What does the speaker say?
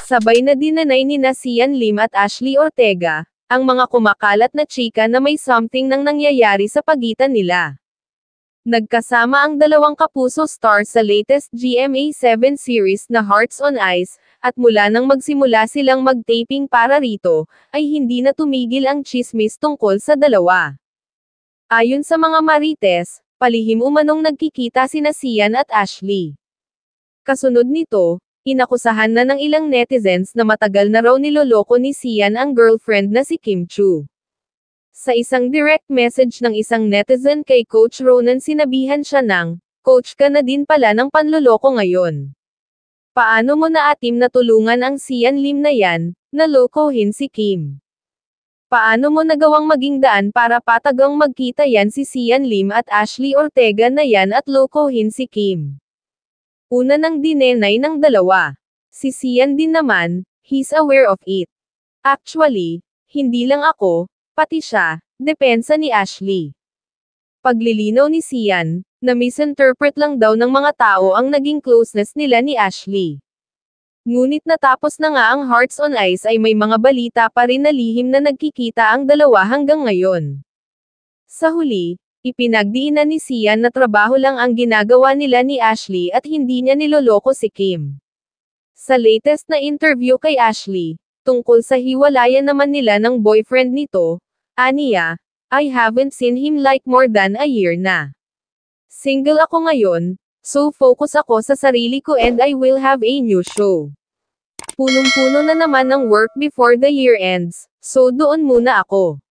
Sabay na dinanay ni Sian Lim at Ashley Ortega, ang mga kumakalat na chika na may something nang nangyayari sa pagitan nila. Nagkasama ang dalawang kapuso stars sa latest GMA7 series na Hearts on Ice, at mula nang magsimula silang mag-taping para rito, ay hindi na tumigil ang tsismis tungkol sa dalawa. Ayon sa mga marites, palihim umanong nagkikita sina Sian at Ashley. Kasunod nito, inakusahan na ng ilang netizens na matagal na raw niloloko ni Sian ang girlfriend na si Kim Chu. Sa isang direct message ng isang netizen kay Coach Ronan, sinabihan siya ng, "Coach ka na din pala ng panloloko ngayon. Paano mo naatim na tulungan ang Sian Lim na yan, na lokohin si Kim? Paano mo nagawang maging daan para patagang magkita yan si Sian Lim at Ashley Ortega na yan at lokohin si Kim?" Una nang dinenay ng dalawa. Si Sian din naman, he's aware of it. "Actually, hindi lang ako, pati siya," depensa ni Ashley. Paglilinaw ni Sian, na misinterpret lang daw ng mga tao ang naging closeness nila ni Ashley. Ngunit natapos na nga ang Hearts on Ice ay may mga balita pa rin na lihim na nagkikita ang dalawa hanggang ngayon. Sa huli, ipinagdiinan ni Sian na trabaho lang ang ginagawa nila ni Ashley at hindi niya niloloko si Kim. Sa latest na interview kay Ashley, tungkol sa hiwalayan naman nila ng boyfriend nito, aniya, "I haven't seen him like more than a year na. Single ako ngayon, so focus ako sa sarili ko and I will have a new show. Punong-puno na naman ng work before the year ends, so doon muna ako."